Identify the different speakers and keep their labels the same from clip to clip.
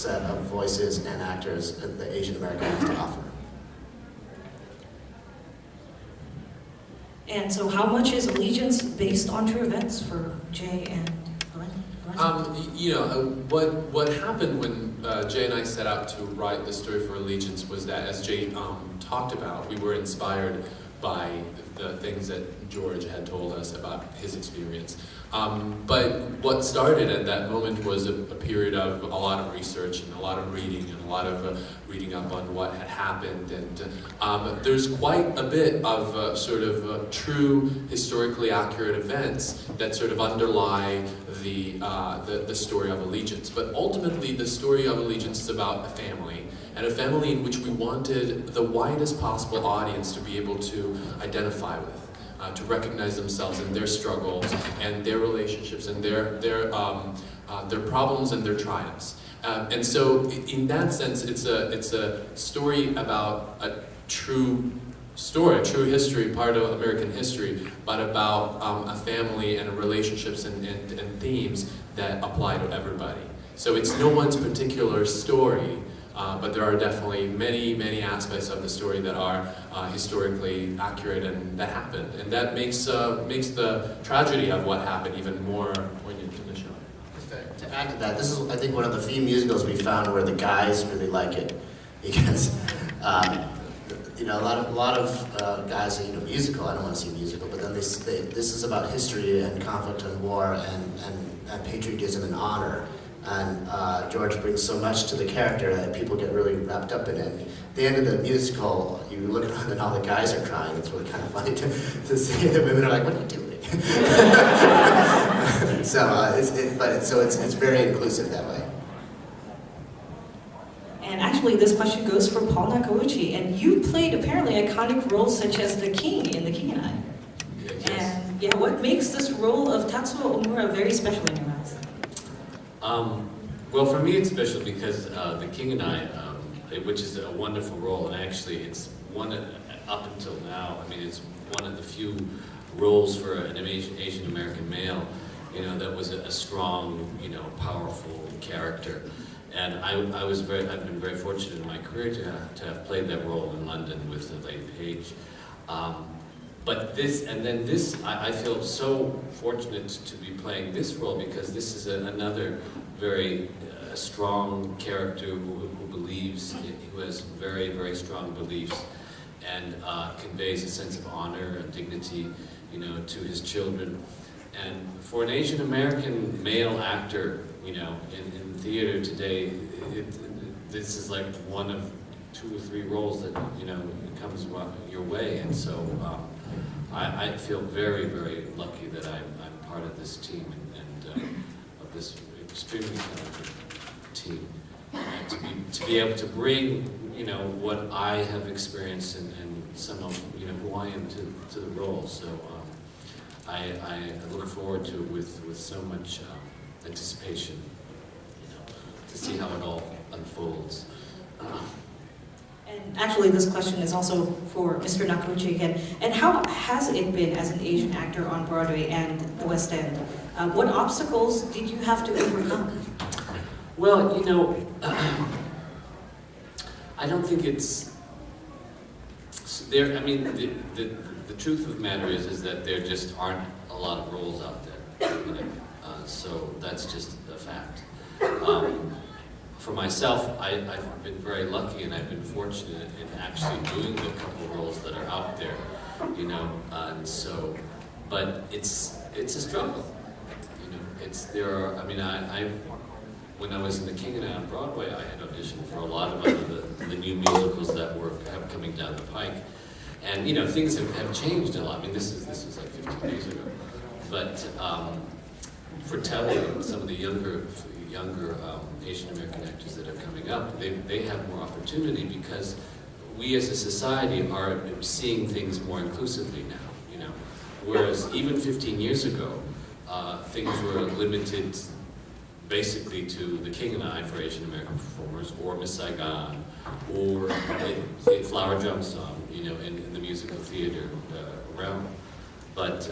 Speaker 1: set of voices and actors that the Asian American has to offer.
Speaker 2: And so how much is Allegiance based on true events for Jay and Lorenzo?
Speaker 3: What happened when Jay and I set out to write the story for Allegiance was that, as Jay talked about, we were inspired by the things that George had told us about his experience. But what started at that moment was a period of a lot of research and a lot of reading and a lot of reading up on what had happened. And there's quite a bit of true historically accurate events that sort of underlie the story of Allegiance. But ultimately, the story of Allegiance is about a family, and a family in which we wanted the widest possible audience to be able to identify with. To recognize themselves in their struggles and their relationships and their problems and their triumphs. And so, in that sense, it's a story about a true story, a true history, part of American history, but about a family and relationships and themes that apply to everybody. So it's no one's particular story. But there are definitely many aspects of the story that are historically accurate and that happened, and that makes the tragedy of what happened even more poignant in the show.
Speaker 1: To add to that, this is, I think, one of the few musicals we found where the guys really like it, because a lot of guys say, musical. I don't want to see musical, but then this is about history and conflict and war and patriotism and honor. And George brings so much to the character that people get really wrapped up in it. And at the end of the musical, you look around and all the guys are crying. It's really kind of funny to see the women are like, "What are you doing?" So it's very inclusive that way.
Speaker 2: And actually, this question goes for Paul Nakauchi. And you played apparently iconic roles such as the King in The King and I.
Speaker 3: Yes.
Speaker 2: And what makes this role of Tatsuo Omura very special in your eyes?
Speaker 4: Well, for me it's special because The King and I, which is a wonderful role, and actually it's one up until now, it's one of the few roles for an Asian American male, that was a strong, powerful character. And I've been very fortunate in my career to have played that role in London with Elaine Page. But I feel so fortunate to be playing this role because this is another very strong character who believes, who has very, very strong beliefs and conveys a sense of honor and dignity, to his children. And for an Asian American male actor, in theater today, this is like one of 2 or 3 roles that, comes your way. And so, I feel very, very lucky that I'm part of this team and of this extremely talented team. And to be able to bring, what I have experienced and some of, who I am to the role. So I look forward to it with so much anticipation, to see how it all unfolds.
Speaker 2: And actually, this question is also for Mr. Nakauchi again. And how has it been as an Asian actor on Broadway and the West End? What obstacles did you have to overcome?
Speaker 4: Well, I don't think it's there. The truth of the matter is that there just aren't a lot of roles out there. So that's just a fact. For myself, I've been very lucky and I've been fortunate in actually doing the couple of roles that are out there, and so, but it's a struggle, when I was in The King and I on Broadway, I had auditioned for a lot of the new musicals that were coming down the pike, and things have changed a lot. This was like 15 years ago, but for telly, some of the younger Asian American actors that are coming up, they have more opportunity because we as a society are seeing things more inclusively now, Whereas even 15 years ago, things were limited basically to The King and I for Asian American performers, or Miss Saigon, or the Flower Drum Song, in the musical theater realm. But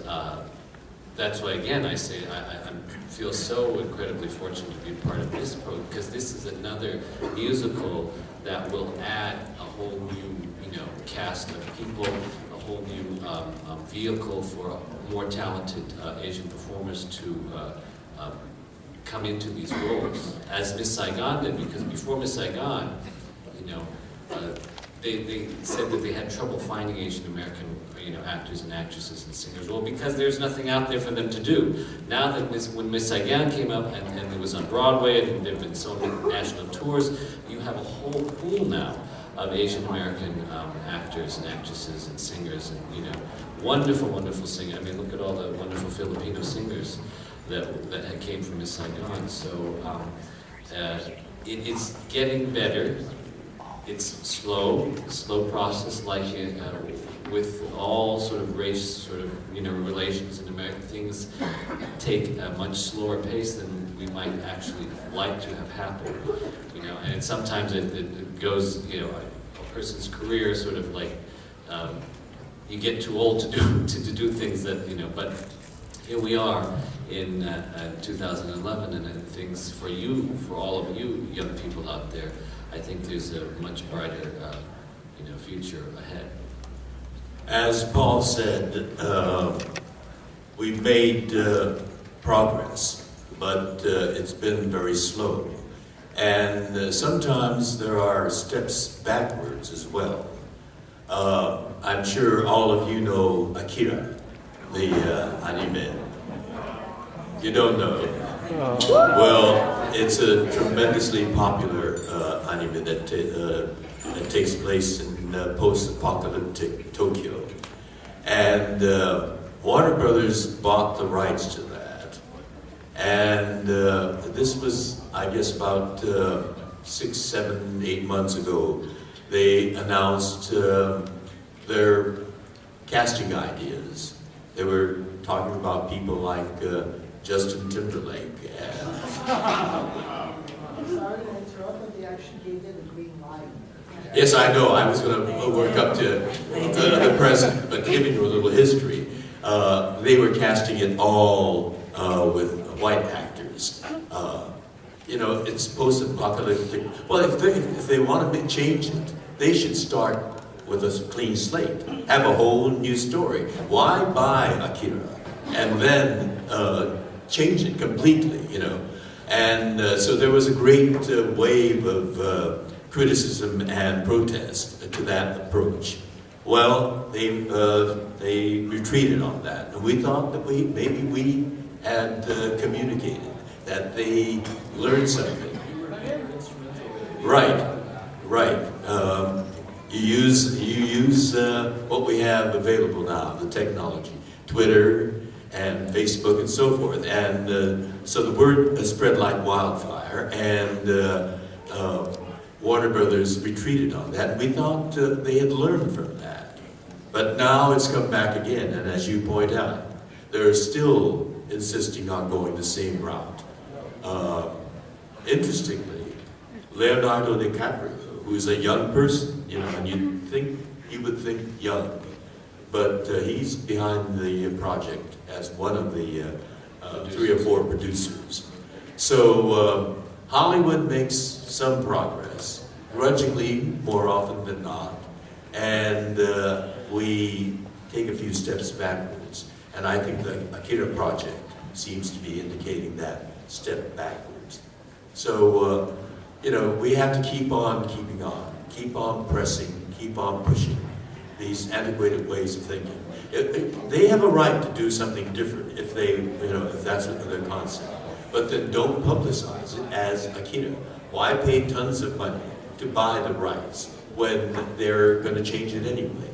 Speaker 4: that's why, again, I say I feel so incredibly fortunate to be part of this program, because this is another musical that will add a whole new, cast of people, a whole new vehicle for more talented Asian performers to come into these roles, as Miss Saigon did, because before Miss Saigon, they said that they had trouble finding Asian American actors and actresses and singers. Well, because there's nothing out there for them to do. Now that when Miss Saigon came up and it was on Broadway and there have been so many national tours, you have a whole pool now of Asian American actors and actresses and singers, and wonderful, wonderful singers. I mean, look at all the wonderful Filipino singers that came from Miss Saigon. So it's getting better. It's slow process, like with all sort of race, relations in America. Things take a much slower pace than we might actually like to have happen. And sometimes it goes, a person's career sort of like you get too old to do things that But here we are in 2011, and things for all of you young people out there. I think there's a much brighter, future ahead.
Speaker 5: As Paul said, we've made progress, but it's been very slow. And sometimes there are steps backwards as well. I'm sure all of you know Akira, the anime. You don't know? Well, it's a tremendously popular anime that takes place in post-apocalyptic Tokyo. And Warner Brothers bought the rights to that. And this was, I guess, about 6, 7, 8 months ago. They announced their casting ideas. They were talking about people like Justin Timberlake.
Speaker 6: I'm sorry to interrupt, but they actually gave it a green light.
Speaker 5: Yes, I know. I was going to work up to the present, but giving you a little history, they were casting it all with white actors. It's post-apocalyptic. Well, if they want to change it, they should start with a clean slate. Have a whole new story. Why buy Akira and then change it completely, And so there was a great wave of criticism and protest to that approach. Well, they retreated on that, and we thought that maybe we had communicated that they learned something. Right. You use what we have available now, the technology, Twitter and Facebook and so forth, and so the word spread like wildfire, and Warner Brothers retreated on that, and we thought they had learned from that. But now it's come back again, and as you point out, they're still insisting on going the same route. Interestingly, Leonardo DiCaprio, who's a young person, and you would think young, but he's behind the project as one of the 3 or 4 producers. So Hollywood makes some progress, grudgingly more often than not, and we take a few steps backwards. And I think the Akira project seems to be indicating that step backwards. So, we have to keep on keeping on, keep on pressing, keep on pushing these antiquated ways of thinking. They have a right to do something different if if that's their concept. But then don't publicize it as Akira. Why pay tons of money to buy the rights when they're going to change it anyway?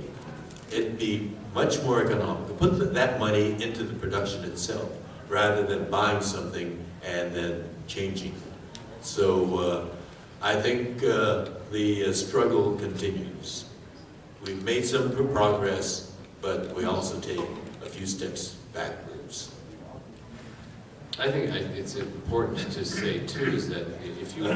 Speaker 5: It'd be much more economical. Put that money into the production itself rather than buying something and then changing it. So I think the struggle continues. We've made some progress, but we also take a few steps backwards.
Speaker 4: I think it's important to say too is that if you,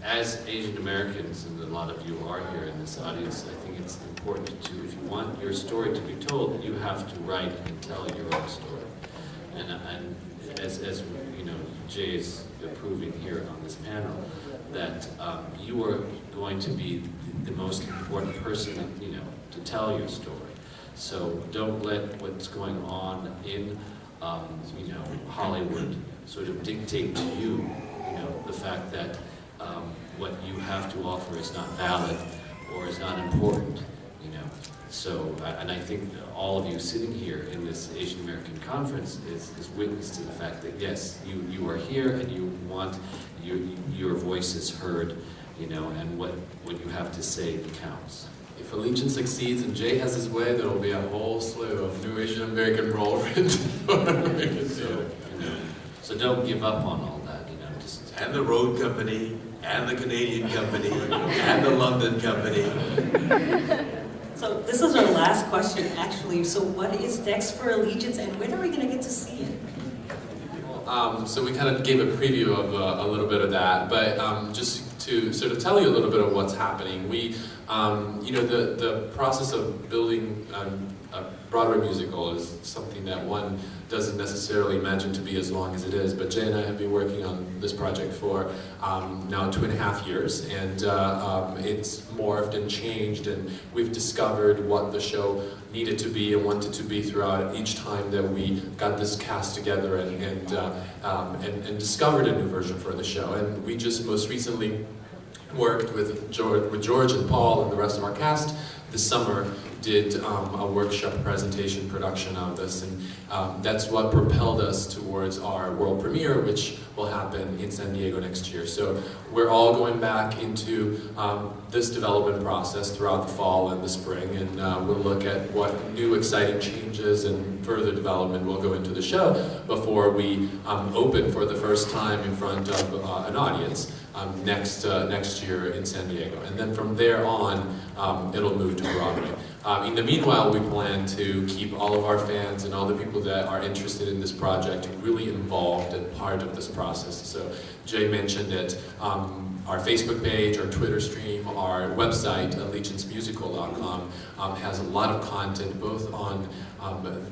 Speaker 4: as Asian Americans, and a lot of you are here in this audience, I think it's important to, if you want your story to be told, you have to write and tell your own story. and as you know, Jay is approving here on this panel, that you are going to be the most important person, you know, to tell your story. So don't let what's going on in, you know, Hollywood sort of dictate to you, you know, the fact that what you have to offer is not valid or is not important, you know. So, and I think all of you sitting here in this Asian American Conference is witness to the fact that yes, you are here and you want your voice is heard, you know, and what you have to say counts.
Speaker 3: If Allegiance succeeds and Jay has his way, there will be a whole slew of new Asian American role written for American theater.
Speaker 4: You know, so don't give up on all that, you know. Just
Speaker 5: And the road company, and the Canadian company, and the London company.
Speaker 2: So this is our last question, actually. So what is next for Allegiance, and when are we going to get to see it?
Speaker 3: So we kind of gave a preview of a little bit of that, but just to sort of tell you a little bit of what's happening, we, you know, the process of building a Broadway musical is something that one doesn't necessarily imagine to be as long as it is, but Jay and I have been working on this project for now 2.5 years, and it's morphed and changed, and we've discovered what the show needed to be and wanted to be throughout each time that we got this cast together and discovered a new version for the show. And we just most recently worked with George and Paul and the rest of our cast this summer, did a workshop presentation production of this, and that's what propelled us towards our world premiere, which will happen in San Diego next year. So we're all going back into this development process throughout the fall and the spring, and we'll look at what new exciting changes and further development will go into the show before we open for the first time in front of an audience next year in San Diego. And then from there on, it'll move to Broadway. In the meanwhile, we plan to keep all of our fans and all the people that are interested in this project really involved and part of this process. So Jay mentioned it, our Facebook page, our Twitter stream, our website, allegiancemusical.com, has a lot of content both on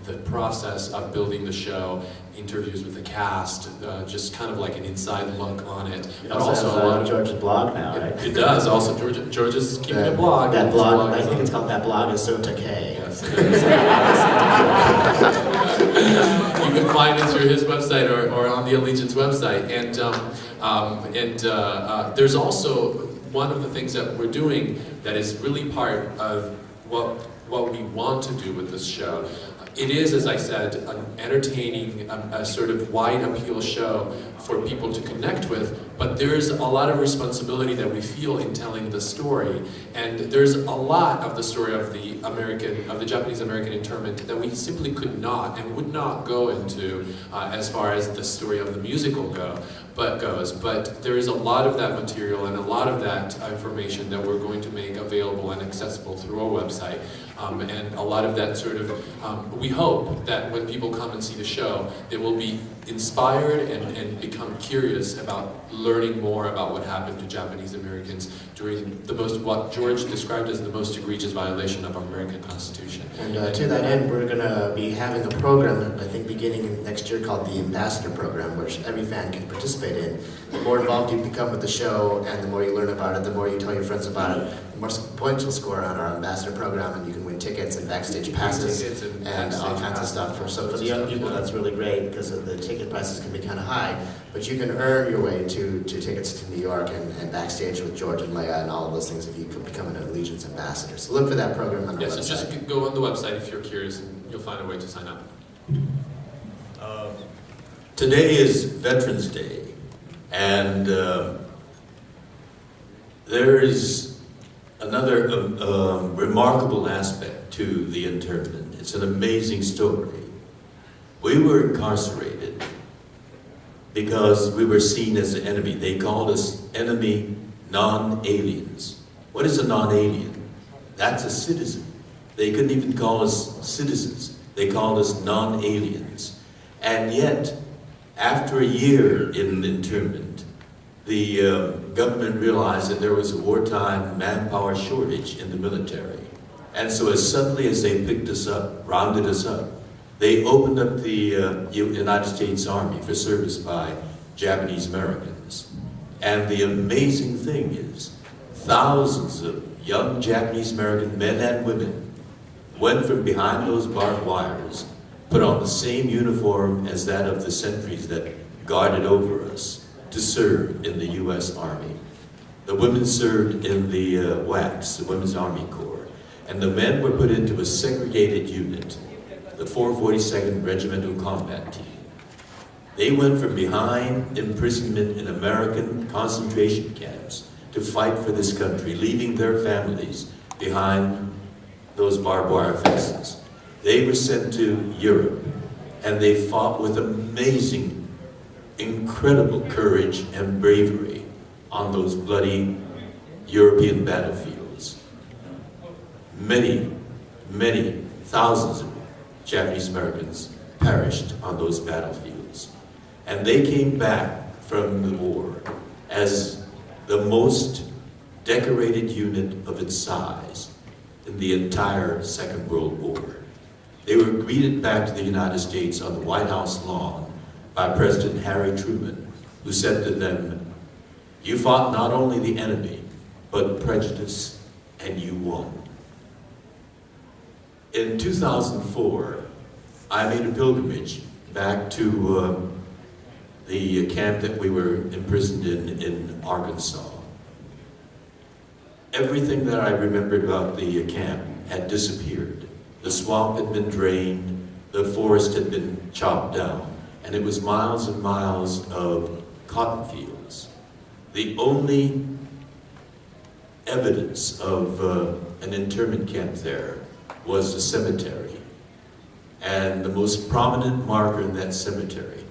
Speaker 3: the process of building the show, interviews with the cast, just kind of like an inside look on it.
Speaker 1: It also has
Speaker 3: a lot of
Speaker 1: George's blog now, right?
Speaker 3: It does. Also, George is keeping a blog.
Speaker 1: That
Speaker 3: His
Speaker 1: blog, I
Speaker 3: is
Speaker 1: think
Speaker 3: on-
Speaker 1: it's called That Blog Is So Takei.
Speaker 3: Yes. You can find it through his website or on the Allegiance website. And there's also one of the things that we're doing that is really part of what we want to do with this show. It is, as I said, an entertaining, a sort of wide appeal show for people to connect with, but there's a lot of responsibility that we feel in telling the story, and there's a lot of the story of the Japanese American internment that we simply could not and would not go into as far as the story of the musical goes. But there is a lot of that material and a lot of that information that we're going to make available and accessible through our website. And a lot of that sort of, we hope that when people come and see the show, they will be inspired and become curious about learning more about what happened to Japanese Americans during what George described as the most egregious violation of our American Constitution.
Speaker 1: And to that end, we're going to be having a program, I think beginning in next year, called the Ambassador Program, which every fan can participate in. The more involved you become with the show, and the more you learn about it, the more you tell your friends about it, the more points you'll score on our Ambassador Program, and you can win tickets and backstage passes and all kinds of stuff. So for the young people, that's really great because the ticket prices can be kind of high, but you can earn your way to tickets to New York and backstage with George and Leia and all of those things if you could become an Allegiance ambassador. So look for that program on our website.
Speaker 3: So just go on the website if you're curious, and you'll find a way to sign up.
Speaker 5: Today is Veterans Day, and there is another remarkable aspect to the internment. It's an amazing story. We were incarcerated because we were seen as the enemy. They called us enemy non-aliens. What is a non-alien? That's a citizen. They couldn't even call us citizens. They called us non-aliens. And yet, after a year in internment, the government realized that there was a wartime manpower shortage in the military. And so as suddenly as they picked us up, rounded us up, They opened up the United States Army for service by Japanese Americans. And the amazing thing is, thousands of young Japanese American men and women went from behind those barbed wires, put on the same uniform as that of the sentries that guarded over us, to serve in the U.S. Army. The women served in the WACS, the Women's Army Corps, and the men were put into a segregated unit, the 442nd Regimental Combat Team. They went from behind imprisonment in American concentration camps to fight for this country, leaving their families behind those barbed wire fences. They were sent to Europe, and they fought with amazing, incredible courage and bravery on those bloody European battlefields. Many, many thousands of Japanese Americans perished on those battlefields. And they came back from the war as the most decorated unit of its size in the entire Second World War. They were greeted back to the United States on the White House lawn by President Harry Truman, who said to them, "You fought not only the enemy, but prejudice, and you won." In 2004, I made a pilgrimage back to the camp that we were imprisoned in Arkansas. Everything that I remembered about the camp had disappeared. The swamp had been drained, the forest had been chopped down, and it was miles and miles of cotton fields. The only evidence of an internment camp there was the cemetery. And the most prominent marker in that cemetery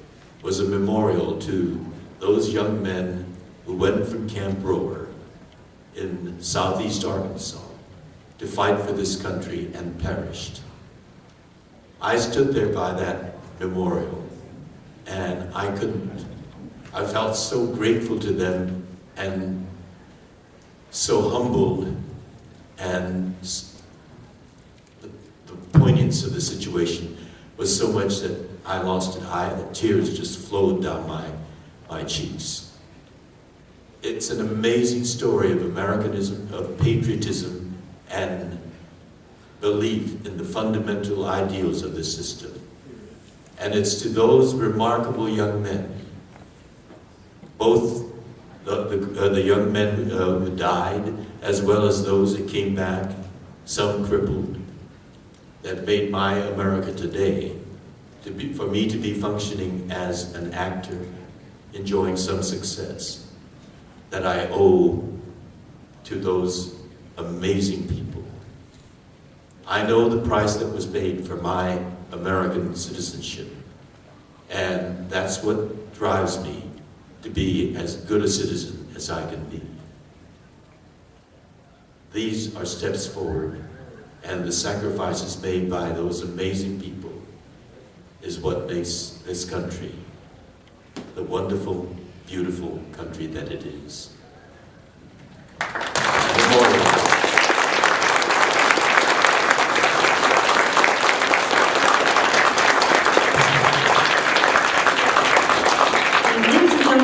Speaker 5: was a memorial to those young men who went from Camp Rower in southeast Arkansas to fight for this country and perished. I stood there by that memorial, and I felt so grateful to them and so humbled, and the poignance of the situation was so much that I lost it. The tears just flowed down my cheeks. It's an amazing story of Americanism, of patriotism, and belief in the fundamental ideals of the system. And it's to those remarkable young men, both the young men who died, as well as those that came back, some crippled, that made my America today, for me to be functioning as an actor, enjoying some success, that I owe to those amazing people. I know the price that was paid for my American citizenship, and that's what drives me to be as good a citizen as I can be. These are steps forward, and the sacrifices made by those amazing people is what makes this country the wonderful, beautiful country that it is.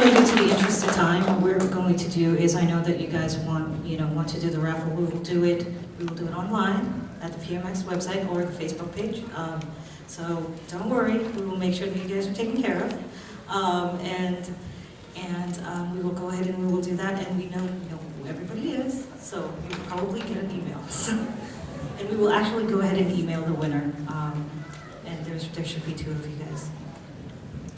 Speaker 2: Due to the interest of time, what we're going to do is, I know that you guys want to do the raffle. We will do it online at the PMX website or the Facebook page. So don't worry, we will make sure that you guys are taken care of. We will go ahead and we will do that, and we know who everybody is, so you'll probably get an email. And we will actually go ahead and email the winner, and there should be 2 of you guys.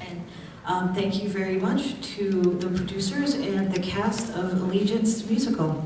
Speaker 2: And thank you very much to the producers and the cast of Allegiance Musical.